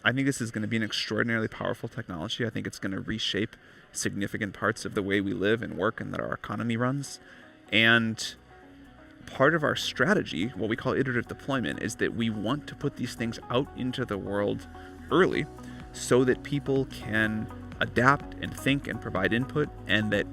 I think this is going to be an extraordinarily powerful technology. I think it's going to reshape significant parts of the way we live and work and that our economy runs. And part of our strategy, what we call iterative deployment, is that we want to put these things out into the world early so that people can adapt and think and provide input, and that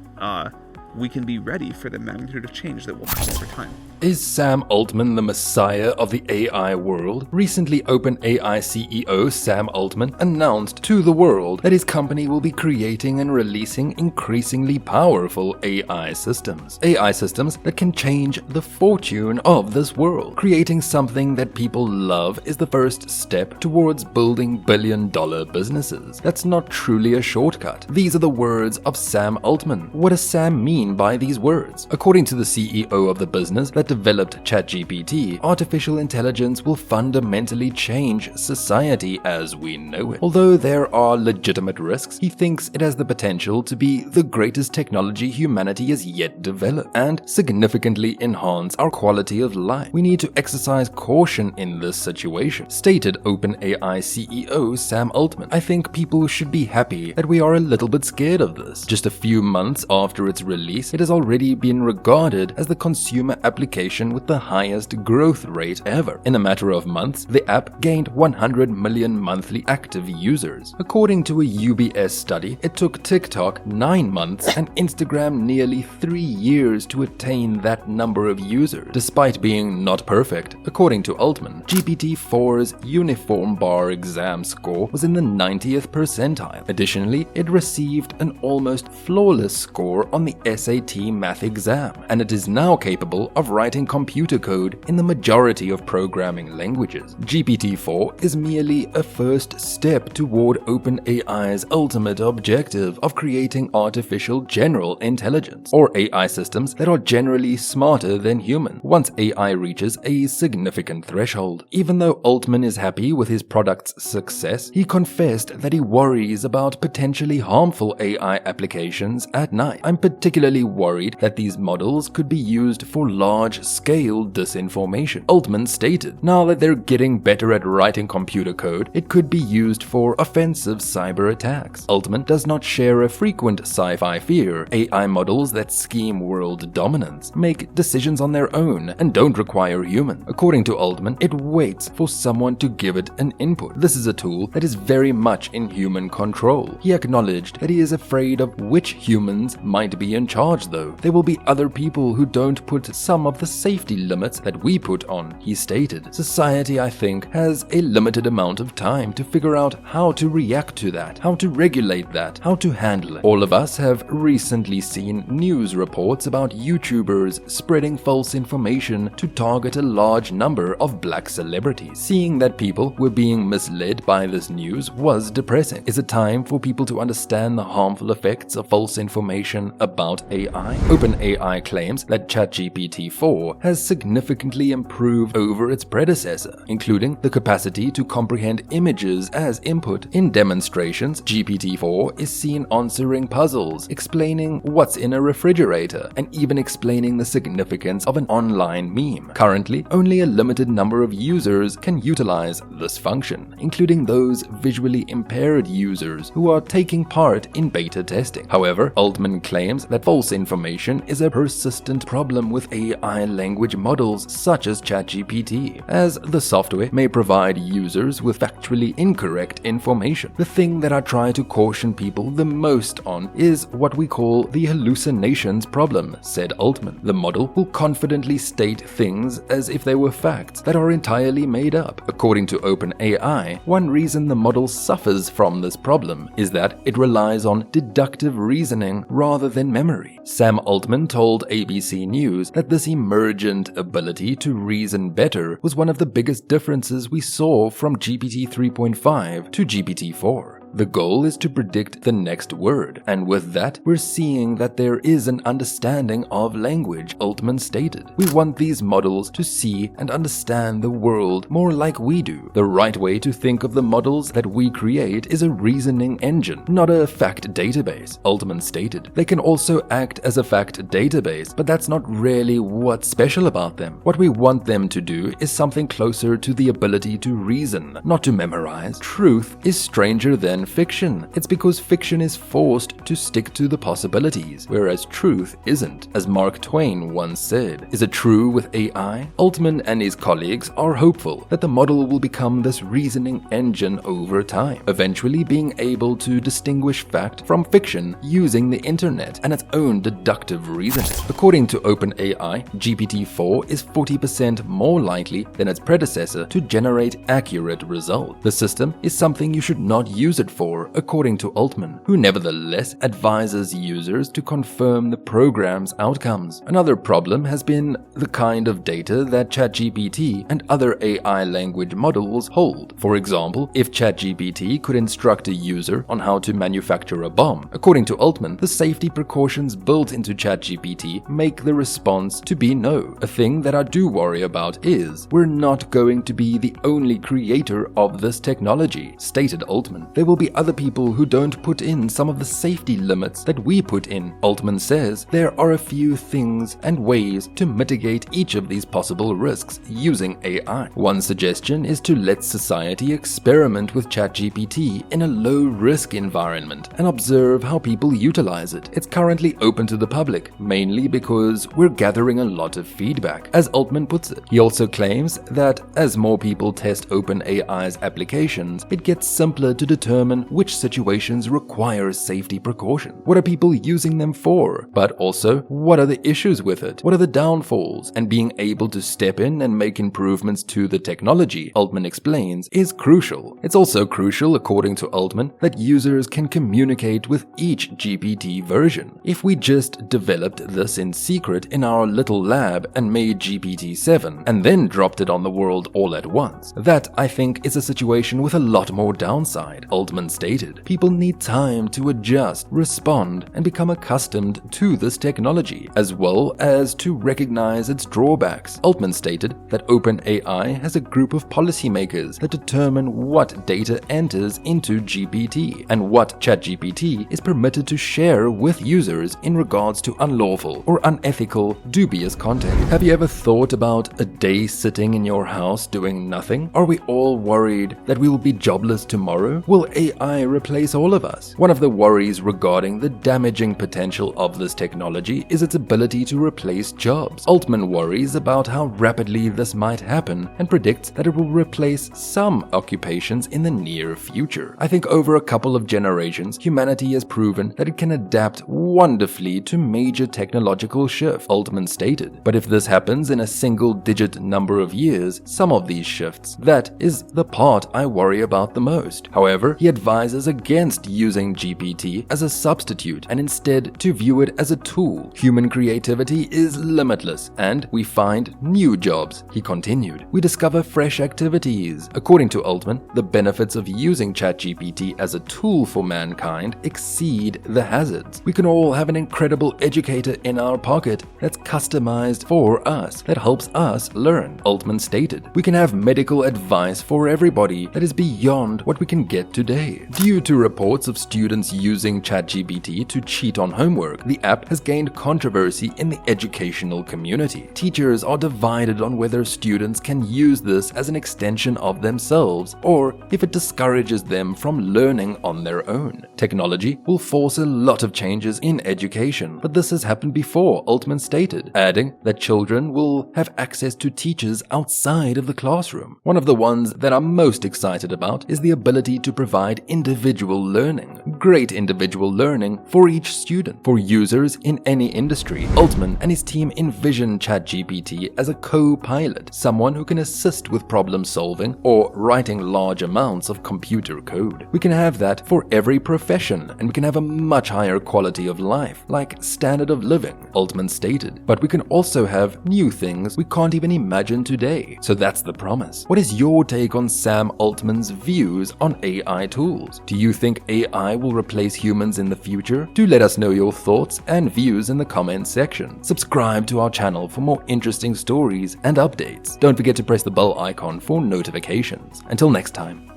we can be ready for the magnitude of change that will come over time. Is Sam Altman the messiah of the AI world? Recently, OpenAI CEO Sam Altman announced to the world that his company will be creating and releasing increasingly powerful AI systems. AI systems that can change the fortune of this world. Creating something that people love is the first step towards building billion-dollar businesses. That's not truly a shortcut. These are the words of Sam Altman. What does Sam mean by these words? According to the CEO of the business that developed ChatGPT, artificial intelligence will fundamentally change society as we know it. Although there are legitimate risks, he thinks it has the potential to be the greatest technology humanity has yet developed and significantly enhance our quality of life. We need to exercise caution in this situation, stated OpenAI CEO Sam Altman. I think people should be happy that we are a little bit scared of this. Just a few months after its release, it has already been regarded as the consumer application with the highest growth rate ever. In a matter of months, the app gained 100 million monthly active users. According to a UBS study, it took TikTok 9 months and Instagram nearly 3 years to attain that number of users, despite being not perfect. According to Altman, GPT-4's uniform bar exam score was in the 90th percentile. Additionally, it received an almost flawless score on the SAT math exam, and it is now capable of writing computer code in the majority of programming languages. GPT-4 is merely a first step toward OpenAI's ultimate objective of creating artificial general intelligence, or AI systems that are generally smarter than human, once AI reaches a significant threshold. Even though Altman is happy with his product's success, he confessed that he worries about potentially harmful AI applications at night. I'm particularly worried that these models could be used for large-scale disinformation, Altman stated. Now that they're getting better at writing computer code, it could be used for offensive cyber attacks. Altman does not share a frequent sci-fi fear. AI models that scheme world dominance, make decisions on their own, and don't require human. According to Altman, it waits for someone to give it an input. This is a tool that is very much in human control. He acknowledged that he is afraid of which humans might be in charge though. There will be other people who don't put some of the safety limits that we put on, he stated. Society, I think, has a limited amount of time to figure out how to react to that, how to regulate that, how to handle it. All of us have recently seen news reports about YouTubers spreading false information to target a large number of black celebrities. Seeing that people were being misled by this news was depressing. Is it time for people to understand the harmful effects of false information about AI? OpenAI claims that ChatGPT-4 has significantly improved over its predecessor, including the capacity to comprehend images as input. In demonstrations, GPT-4 is seen answering puzzles, explaining what's in a refrigerator, and even explaining the significance of an online meme. Currently, only a limited number of users can utilize this function, including those visually impaired users who are taking part in beta testing. However, Altman claims that false information is a persistent problem with AI language models such as ChatGPT, as the software may provide users with factually incorrect information. The thing that I try to caution people the most on is what we call the hallucinations problem, said Altman. The model will confidently state things as if they were facts that are entirely made up. According to OpenAI, one reason the model suffers from this problem is that it relies on deductive reasoning rather than memory. Sam Altman told ABC News that this emergent ability to reason better was one of the biggest differences we saw from GPT 3.5 to GPT-4. The goal is to predict the next word, and with that, we're seeing that there is an understanding of language, Altman stated. We want these models to see and understand the world more like we do. The right way to think of the models that we create is a reasoning engine, not a fact database, Altman stated. They can also act as a fact database, but that's not really what's special about them. What we want them to do is something closer to the ability to reason, not to memorize. Truth is stranger than fiction. It's because fiction is forced to stick to the possibilities, whereas truth isn't. As Mark Twain once said, is it true with AI? Altman and his colleagues are hopeful that the model will become this reasoning engine over time, eventually being able to distinguish fact from fiction using the internet and its own deductive reasoning. According to OpenAI, GPT-4 is 40% more likely than its predecessor to generate accurate results. The system is something you should not use it for, according to Altman, who nevertheless advises users to confirm the program's outcomes. Another problem has been the kind of data that ChatGPT and other AI language models hold. For example, if ChatGPT could instruct a user on how to manufacture a bomb, according to Altman, the safety precautions built into ChatGPT make the response to be no. A thing that I do worry about is we're not going to be the only creator of this technology, stated Altman. There will be other people who don't put in some of the safety limits that we put in. Altman says there are a few things and ways to mitigate each of these possible risks using AI. One suggestion is to let society experiment with ChatGPT in a low-risk environment and observe how people utilize it. It's currently open to the public, mainly because we're gathering a lot of feedback, as Altman puts it. He also claims that as more people test OpenAI's applications, it gets simpler to determine which situations require safety precaution. What are people using them for? But also, what are the issues with it? What are the downfalls? And being able to step in and make improvements to the technology, Altman explains, is crucial. It's also crucial, according to Altman, that users can communicate with each GPT version. If we just developed this in secret in our little lab and made GPT-7 and then dropped it on the world all at once, that, I think, is a situation with a lot more downside, Altman stated. People need time to adjust, respond, and become accustomed to this technology, as well as to recognize its drawbacks. Altman stated that OpenAI has a group of policymakers that determine what data enters into GPT and what ChatGPT is permitted to share with users in regards to unlawful or unethical, dubious content. Have you ever thought about a day sitting in your house doing nothing? Are we all worried that we will be jobless tomorrow? Will AI replace all of us? One of the worries regarding the damaging potential of this technology is its ability to replace jobs. Altman worries about how rapidly this might happen and predicts that it will replace some occupations in the near future. I think over a couple of generations, humanity has proven that it can adapt wonderfully to major technological shifts, Altman stated. But if this happens in a single-digit number of years, some of these shifts, that is the part I worry about the most. However, he advises against using GPT as a substitute and instead to view it as a tool. Human creativity is limitless and we find new jobs, he continued. We discover fresh activities. According to Altman, the benefits of using ChatGPT as a tool for mankind exceed the hazards. We can all have an incredible educator in our pocket that's customized for us, that helps us learn, Altman stated. We can have medical advice for everybody that is beyond what we can get today. Due to reports of students using ChatGPT to cheat on homework, the app has gained controversy in the educational community. Teachers are divided on whether students can use this as an extension of themselves or if it discourages them from learning on their own. Technology will force a lot of changes in education, but this has happened before, Altman stated, adding that children will have access to teachers outside of the classroom. One of the ones that I'm most excited about is the ability to provide individual learning, great individual learning for each student, for users in any industry. Altman and his team envision ChatGPT as a co-pilot, someone who can assist with problem solving or writing large amounts of computer code. We can have that for every profession and we can have a much higher quality of life, like standard of living, Altman stated. But we can also have new things we can't even imagine today. So that's the promise. What is your take on Sam Altman's views on AI tools? tools. Do you think AI will replace humans in the future? Do let us know your thoughts and views in the comments section. Subscribe to our channel for more interesting stories and updates. Don't forget to press the bell icon for notifications. Until next time.